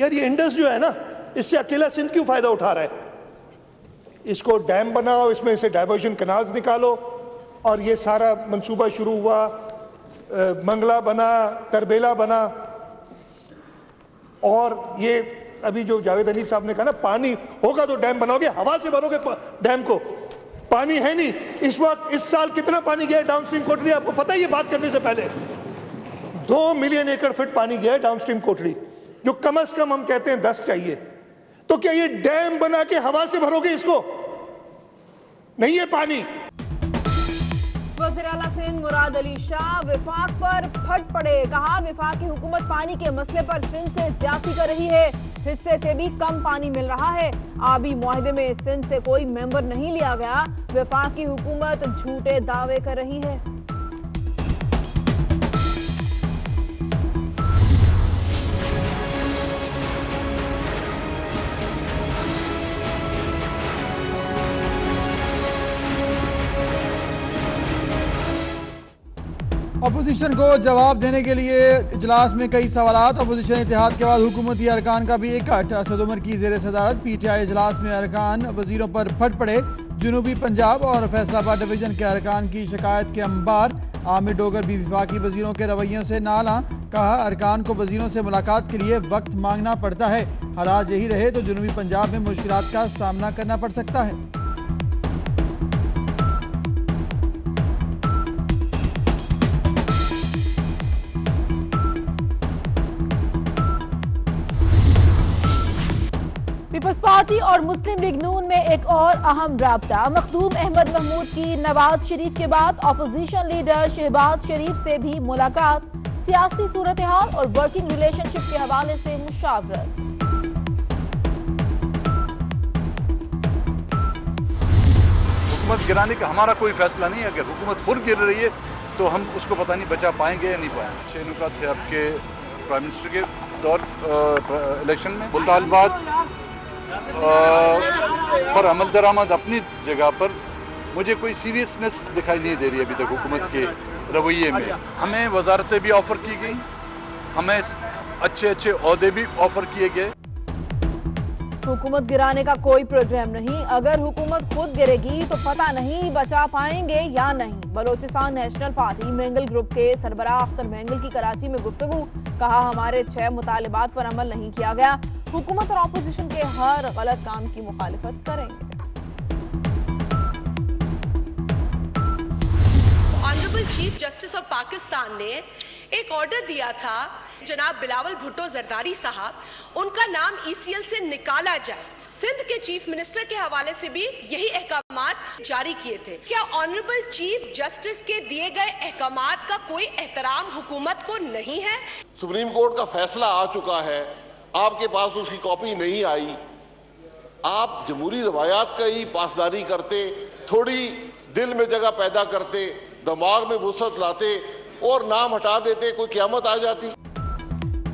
यार ये इंडस जो है ना, इससे अकेला सिंध क्यों फायदा उठा रहा है? इसको डैम बनाओ, इसमें से डाइवर्जन कैनाल्स निकालो, और ये सारा मंसूबा शुरू हुआ, मंगला बना, तरबेला बना, और ये अभी जो जावेद हनीफ साहब ने कहा ना, पानी होगा तो डैम बनाओगे, हवा से भरोगे डैम को, पानी है नहीं। इस वक्त इस साल कितना पानी गया है डाउनस्ट्रीम कोटड़ी, आपको पता है? ये बात करने से पहले 2 मिलियन एकड़ फीट पानी गया है डाउनस्ट्रीम कोटड़ी, जो कम से कम हम कहते हैं 10 चाहिए। तो क्या ये डैम बना के हवा से भरोगे इसको? नहीं है पानी। वज़ीर आला सिंध मुराद अली शाह विफाक पर फट पड़े, कहा विफाक की हुकूमत पानी के मसले पर सिंध से ज्यादती कर रही है, हिस्से से भी कम पानी मिल रहा है। आबी मुआहदे में सिंध से कोई मेंबर नहीं लिया गया, विफाक की हुकूमत झूठे दावे कर रही है। अपोजिशन को जवाब देने के लिए इजलास में कई सवालात। अपोजिशन इत्तेहाद के बाद हुकूमती अरकान का भी इकट्ठ। असद उमर की ज़ेर सदारत पीटीआई इजलास में अरकान वजीरों पर फट पड़े। जनूबी पंजाब और फैसलाबाद डिवीजन के अरकान की शिकायत के अंबार। आमिर डोगर भी वफाकी वजीरों के रवैयों से नाला, कहा अरकान को वजीरों से मुलाकात के लिए वक्त मांगना पड़ता है, हालात यही रहे तो जनूबी पंजाब में मुश्किलात का सामना करना पड़ सकता है। पीपल्स पार्टी और मुस्लिम लीग नून में एक और अहम राब्ता। मखदूम अहमद महमूद की नवाज शरीफ के बाद अपोजिशन लीडर शहबाज शरीफ से भी मुलाकात, सियासी सूरत हाल और वर्किंग रिलेशनशिप के हवाले से मुशावरत। हुकूमत गिराने का हमारा कोई फैसला नहीं है। अगर हुकूमत खुद गिर रही है तो हम उसको पता नहीं बचा पाएंगे या नहीं पाएंगे। शेनुका थे आपके प्राइम मिनिस्टर के दौर इलेक्शन में मुतालबात पर अमल दरामद अपनी जगह पर, मुझे कोई सीरियसनेस दिखाई नहीं दे रही अभी तक हुकूमत के रवैये में। हमें वजारतें भी ऑफर की गई, हमें अच्छे अच्छे ओहदे भी ऑफर किए गए। हुकूमत गिराने का कोई प्रोग्राम नहीं। अगर हुकूमत खुद गिरेगी तो पता नहीं बचा पाएंगे या नहीं। Balochistan national party Mengal group के सरबराह अख्तर मेंगल की कराची में गुफ्तगू, कहा हमारे 6 मुतालिबात पर अमल नहीं किया गया, हुकूमत और अपोजिशन के हर गलत काम की मुखालिफत करेंगे। Honourable chief justice of Pakistan ने एक ऑर्डर दिया था, जनाब बिलावल भुट्टो जरदारी साहब, उनका नाम ईसीएल से निकाला जाए। सिंध के चीफ मिनिस्टर के हवाले से भी यही अहकामात जारी किए थे। क्या ऑनरेबल चीफ जस्टिस के दिए गए अहकामात का कोई एहतराम हुकूमत को नहीं है? सुप्रीम कोर्ट का फैसला आ चुका है, आपके पास उसकी कॉपी नहीं आई, आप जमहूरी रवायात का ही पासदारी करते, थोड़ी दिल में जगह पैदा करते, दिमाग में वुसअत लाते और नाम हटा देते, कोई क़यामत आ जाती।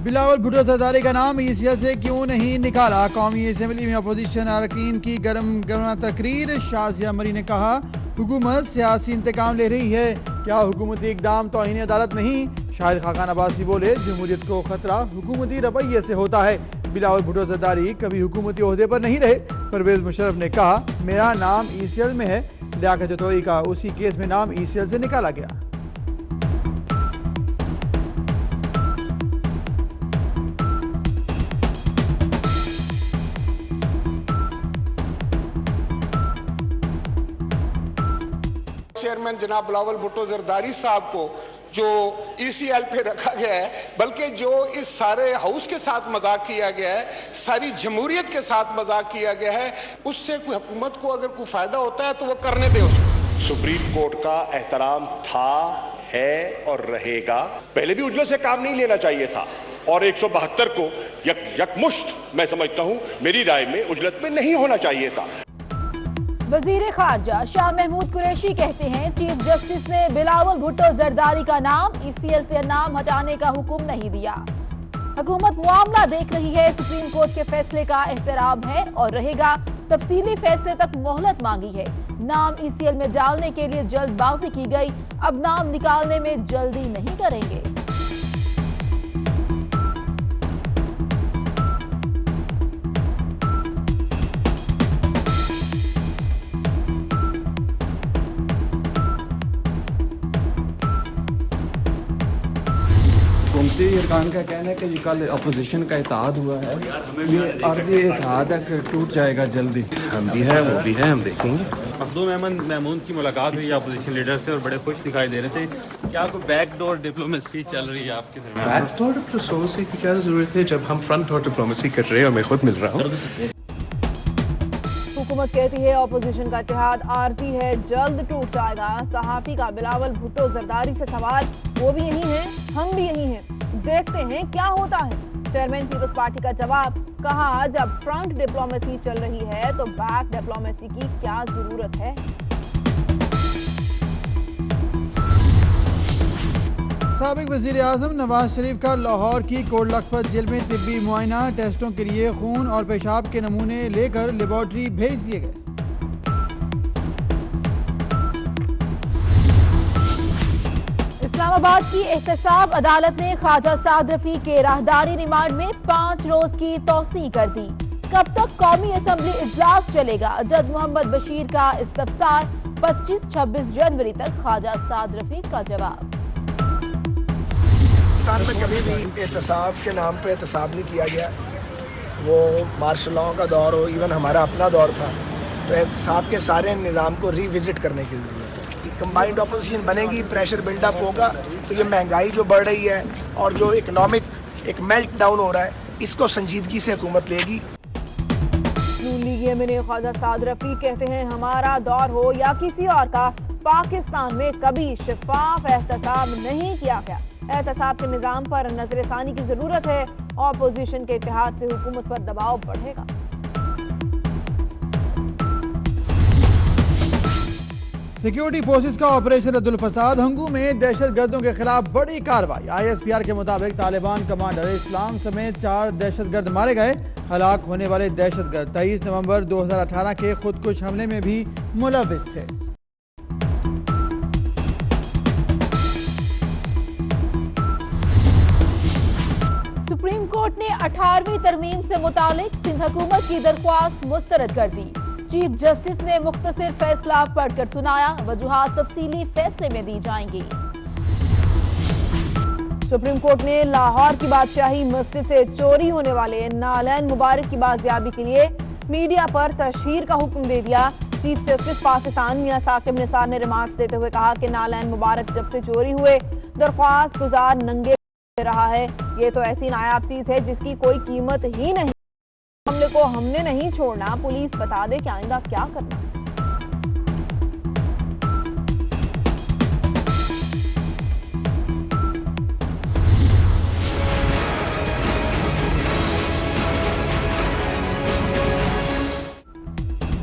बिलावल भुट्टो जरदारी का नाम ईसीएल से क्यों नहीं निकाला? कौमी असम्बली में अपोजिशन अरकान की गर्मा तकरीर। शाजिया मरी ने कहा हुकूमत सियासी इंतकाम ले रही है, क्या हुकूमती इकदाम तौहीन अदालत नहीं? शाहिद खाकान अब्बासी बोले जमहूरियत को खतरा हुकूमती रवैये से होता है। बिलावल भुट्टो जरदारी कभी हुकूमती ओहदे पर नहीं रहे। परवेज मुशर्रफ ने कहा मेरा नाम ईसीएल में है, लियाकत जतोई का उसी केस में नाम ईसीएल से निकाला गया। चेयरमैन जनाब बिलावल भुट्टो जरदारी साहब को जो ईसीएल पे रखा गया है, बल्कि जो इस सारे हाउस के साथ मजाक किया गया है, सारी जमहूरियत के साथ मजाक किया गया है, उससे कोई हुकूमत को अगर कोई फायदा होता है तो वो करने दे उसको। सुप्रीम कोर्ट का एहतराम था, है और रहेगा। पहले भी उजलत से काम नहीं लेना चाहिए था और 172 को यकमुश्त मैं समझता हूं, मेरी राय में उजलत में नहीं होना चाहिए था। वजीर खारजा शाह महमूद कुरैशी कहते हैं चीफ जस्टिस ने बिलावल भुट्टो जरदारी का नाम ईसीएल से नाम हटाने का हुक्म नहीं दिया। हुकूमत मामला देख रही है, सुप्रीम कोर्ट के फैसले का एहतराम है और रहेगा। तफसीली फैसले तक मोहलत मांगी है। नाम ईसीएल में डालने के लिए जल्दबाजी की गई, अब नाम निकालने में जल्दी नहीं करेंगे। खान का कहना है कि ये कल अपोजिशन का इत्तेहाद हुआ है, ये अर्ज़ी इत्तेहाद है कि टूट जाएगा जल्दी। हम भी हैं, वो भी हैं, हम देखेंगे। मखदूम अहमद महमूद की मुलाकात हुई अपोजिशन लीडर से और बड़े खुश दिखाई दे रहे थे। क्या कोई बैकडोर डिप्लोमेसी चल रही है आपके दरमियान? बैकडोर डिप्लोमेसी की क्या ज़रूरत है जब हम फ्रंट डोर डिप्लोमेसी कर रहे हैं और मैं खुद मिल रहा हूँ। हुकूमत कहती है अपोजिशन का इत्तेहाद आरजी है, जल्द टूट जाएगा। सहाफी का बिलावल भुट्टो जरदारी से सवाल, वो भी यही हैं, हम भी यही हैं, देखते हैं क्या होता है। चेयरमैन पीपल्स पार्टी का जवाब, कहा जब फ्रंट डिप्लोमेसी चल रही है तो बैक डिप्लोमेसी की क्या जरूरत है। साबिक वज़ीर आज़म नवाज शरीफ का लाहौर की कोट लखपत जेल में तिब्बी मुआयना, टेस्टों के लिए खून और पेशाब के नमूने लेकर लेबॉर्ट्री भेज दिए गए। इस्लामाबाद की एहतसाब अदालत ने ख्वाजा साद रफी के राहदारी रिमांड में 5 रोज की तौसीह कर दी। कब तक कौमी असम्बली इजलास चलेगा? जज मोहम्मद बशीर का इस्तफसार, 25-26 जनवरी तक ख्वाजा साद रफी का जवाब। पाकिस्तान में कभी भी एहतसाब के नाम पे एहतसाब नहीं किया गया, वो मार्शल लॉ का दौर हो, इवन हमारा अपना दौर था, तो एहतसाब के सारे निज़ाम को रिविजिट करने की ज़रूरत है। कंबाइंड अपोजिशन बनेगी, प्रेशर बिल्डअप होगा, तो ये महंगाई जो बढ़ रही है और जो इकनॉमिक एक मेल्ट डाउन हो रहा है, इसको संजीदगी से हुकूमत लेगी। नून लीग यमन ख्वाजा साद रफी कहते हैं हमारा दौर हो या किसी और का, पाकिस्तान में कभी शफाफ एहतसाब नहीं किया गया। एहतसाब के निज़ाम पर नजरसानी की जरूरत है। ऑपोजिशन के इत्तेहाद से हुकूमत पर दबाव बढ़ेगा। सिक्योरिटी फोर्सेस का ऑपरेशन रद्दुल फसाद, हंगू में दहशत गर्दों के खिलाफ बड़ी कार्रवाई। ISPR के मुताबिक तालिबान कमांडर इस्लाम समेत 4 दहशत गर्द मारे गए। हलाक होने वाले दहशत गर्द 23 नवंबर 2018 के खुदकुश हमले में भी मुलविस थे। सुप्रीम कोर्ट ने 18वीं तरमीम से मुतालिक सिंध हुकूमत की दरख्वास्त मुस्तरद कर दी। चीफ जस्टिस ने मुख्तसर फैसला पढ़कर सुनाया, वजूहात तफसीली फैसले में दी जाएंगी। सुप्रीम कोर्ट ने लाहौर की बादशाही मस्जिद से चोरी होने वाले नालैन मुबारक की बाजियाबी के लिए मीडिया पर तशहीर का हुक्म दे दिया। चीफ जस्टिस पाकिस्तान मियां साकिब निसार ने रिमार्क्स देते हुए कहा कि नालैन मुबारक जब से चोरी हुए दरख्वास्त गुजार नंगे रहा है। ये तो ऐसी नायाब चीज है जिसकी कोई कीमत ही नहीं। मामले को हमने नहीं छोड़ना, पुलिस बता दे कि आइंदा क्या करना है।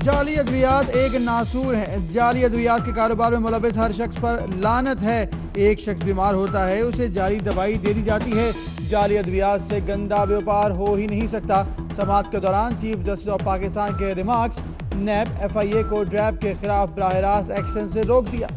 जाली अद्वियात एक नासूर है। जाली अद्वियात के कारोबार में मुलविस हर शख्स पर लानत है। एक शख्स बीमार होता है, उसे जाली दवाई दे दी जाती है। जाली अद्वियात से गंदा व्यापार हो ही नहीं सकता। समाअत के दौरान चीफ जस्टिस ऑफ पाकिस्तान के रिमार्क्स, नैब FIA को ड्रैब के खिलाफ बराह रास्त एक्शन से रोक दिया।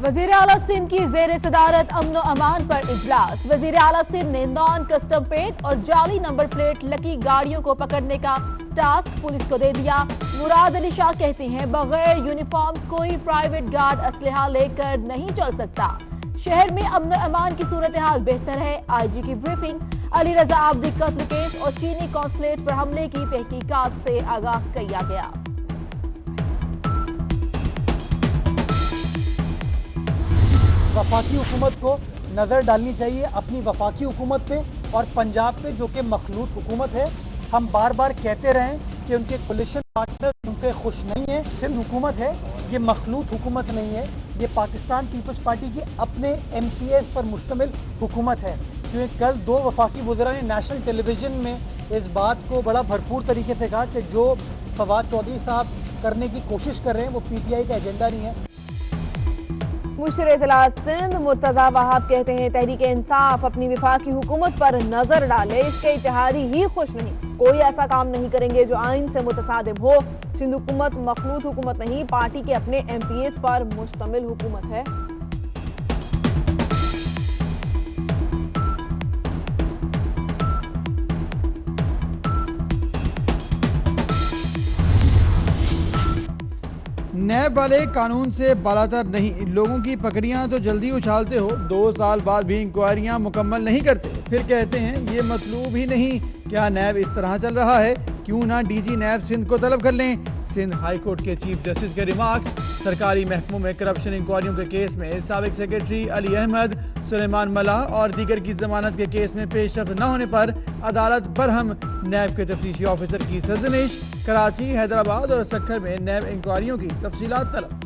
वज़ीर आला सिंध की ज़ेर सदारत अमन अमान पर इजलास। वज़ीर आला सिंध ने नॉन कस्टम प्लेट और जाली नंबर प्लेट लगी गाड़ियों को पकड़ने का टास्क पुलिस को दे दिया। मुराद अली शाह कहते हैं बगैर यूनिफॉर्म कोई प्राइवेट गार्ड असलहा लेकर नहीं चल सकता। शहर में अमन अमान की सूरत हाल बेहतर है। IG की ब्रीफिंग, अली रजा आबदी कत्ल केस और चीनी कॉन्सुलेट पर हमले की तहकीकात से आगाह किया गया। वफाकी हुकूमत को नज़र डालनी चाहिए अपनी वफाकी हुकूमत पे और पंजाब पे जो कि मखलूत हुकूमत है। हम बार बार कहते रहें कि उनके कोलिशन पार्टनर उनसे खुश नहीं है। सिंध हुकूमत है, ये मखलूत हुकूमत नहीं है, ये पाकिस्तान पीपल्स पार्टी की अपने MPs पर मुश्तमिल हुकूमत है। क्योंकि कल 2 वफाकी वज़रा ने नेशनल टेलीविज़न में इस बात को बड़ा भरपूर तरीके से कहा कि जो फवाद चौधरी साहब करने की कोशिश कर रहे हैं वो PTI का एजेंडा नहीं है। मुशीर इत्तलात सिंध मुर्तज़ा वहाब कहते हैं तहरीक इंसाफ अपनी वफाकी हुकूमत पर नजर डाले, इसके इत्तेहादी ही खुश नहीं, कोई ऐसा काम नहीं करेंगे जो आइन से मुतसादिम हो। सिंध हुकूमत मखलूत हुकूमत नहीं, पार्टी के अपने MPs पर मुश्तमिल हुकूमत है। नैब वाले कानून से बालातर नहीं, लोगों की पकड़ियां तो जल्दी उछालते हो, 2 साल बाद भी इंक्वायरियां मुकम्मल नहीं करते, फिर कहते हैं ये मतलूब ही नहीं। क्या नैब इस तरह चल रहा है? क्यों ना डीजी नैब सिंध को तलब कर लें। सिंध हाई कोर्ट के चीफ जस्टिस के रिमार्क्स। सरकारी महकमों में करप्शन इंक्वायरियों के केस में साबिक सेक्रेटरी अली अहमद, सुलेमान मला और दीगर की जमानत के केस में पेशरफ्त न होने पर अदालत बरहम। नैब के तफ्तीशी ऑफिसर की सरजनिश। कराची, हैदराबाद और सक्खर में नैब इंक्वायरियों की तफसीलात तलब।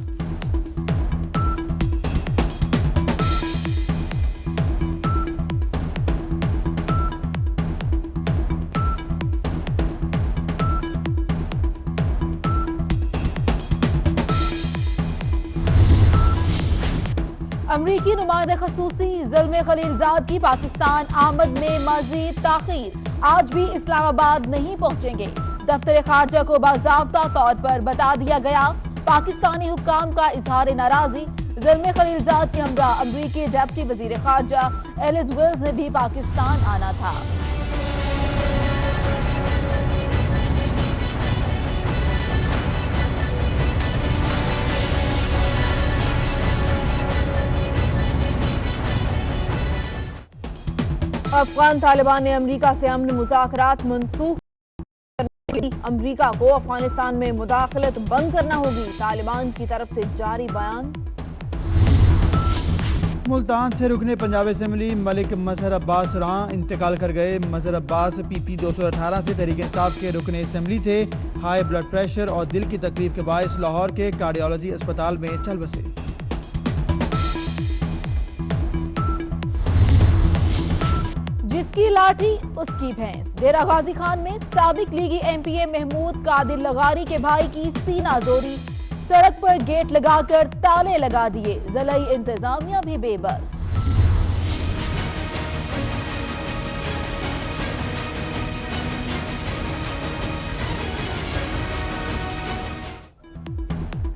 अमरीकी नुमाइंदा खसूसी ज़ुल्म खलीलजाद की पाकिस्तान आमद में मजीद ताखीर, आज भी इस्लामाबाद नहीं पहुंचेंगे। दफ्तर खारजा को बाज़ाब्ता तौर पर बता दिया गया। पाकिस्तानी हुक्काम का इजहार नाराजी। ज़ुल्म खलीलजाद के हमरा अमरीकी डिप्टी वजीर खारजा एलिस विल्स ने भी पाकिस्तान आना था। अफगान तालिबान ने अमरीका से अमन मुज़ाकरात मनसूख करने के लिए अमरीका को अफगानिस्तान में मुदाखलत बंद करना होगी, तालिबान की तरफ से जारी बयान। मुल्तान से रुकने पंजाब असेंबली मलिक मजहर अब्बास रां इंतकाल कर गए। मजहर अब्बास PP 218 से तहरीक इंसाफ के रुकने असेंबली थे। हाई ब्लड प्रेशर और दिल की तकलीफ के बायस लाहौर के कार्डियोलॉजी अस्पताल में चल बसे। जिसकी लाठी उसकी भैंस। डेरा गाजी खान में साबिक लीगी MPA महमूद कादिर लगारी के भाई की सीना जोरी, सड़क पर गेट लगाकर ताले लगा दिए। ज़िला इंतजामिया भी बेबस।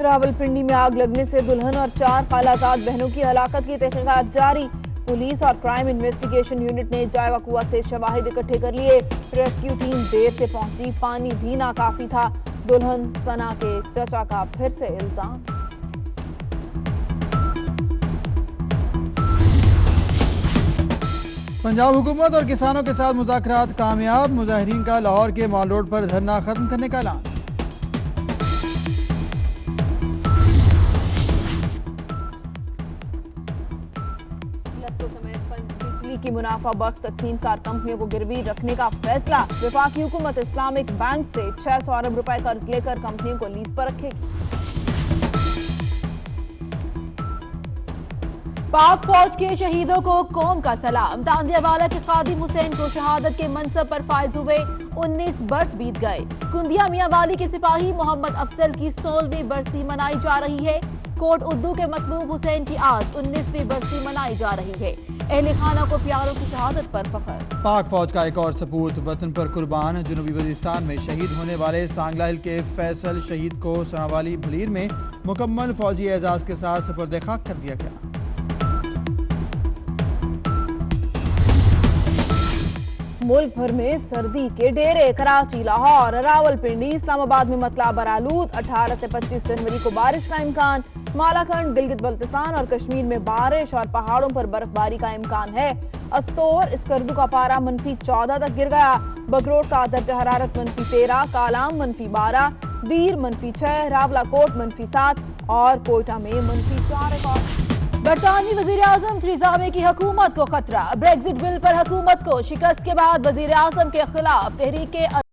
रावलपिंडी में आग लगने से दुल्हन और 4 खालाजाद बहनों की हलाकत की तहकीकात जारी। पुलिस और क्राइम इन्वेस्टिगेशन यूनिट ने जायवा कुआ से शवाहिद इकट्ठे कर लिए। रेस्क्यू टीम देर से पहुंची, पानी भी नाकाफी था। दुल्हन सना के चचा का फिर से इल्जाम। पंजाब हुकूमत और किसानों के साथ मुज़ाकरात कामयाब। मुजाहिरीन का लाहौर के मॉल रोड पर धरना खत्म करने का ऐलान। की मुनाफा बख्श तकसीम कार कंपनियों को गिरवी रखने का फैसला। वफाकी हुकूमत इस्लामिक बैंक से 600 अरब रुपए कर्ज लेकर कंपनियों को लीज पर रखेगी। पाक फौज के शहीदों को कौम का सलाम। तांदियावाला के खादिम हुसैन को शहादत के मनसब पर फायज हुए 19 बरस बीत गए। कुंदिया मियां वाली के सिपाही मोहम्मद अफजल की 16वीं बरसी मनाई जा रही है। कोट उर्दू के मतलूब हुसैन की आज 19वीं बरसी मनाई जा रही है। अहले खाना को प्यारों की शहादत पर फख्र। पाक फौज का एक और सपूत वतन पर कुर्बान। जनूबी वजीरिस्तान में शहीद होने वाले सांगला हिल के फैसल शहीद को सनावाली भलीर में मुकम्मल फौजी एजाज के साथ सुपुर्द खाक कर दिया गया। मुल्क भर में सर्दी के डेरे। कराची, लाहौर, रावलपिंडी, इस्लामाबाद में मतला बरालूद। 18 से 25 जनवरी को बारिश का इम्कान। मालाखंड, गिलगित बल्तिस्तान और कश्मीर में बारिश और पहाड़ों पर बर्फबारी का इम्कान है। अस्तोर, स्कर्दू का पारा -14 तक गिर गया। बगरोट का दर्जा हरारत -13, कालाम -12, दीर -6, रावलाकोट -7 और कोयटा में -4 रिकॉर्ड। बरतानवी वजीर आजम थेरेसा मे की हुकूमत को खतरा। ब्रेक्जिट बिल पर हुकूमत को शिकस्त के बाद वजीर आजम के खिलाफ तहरीक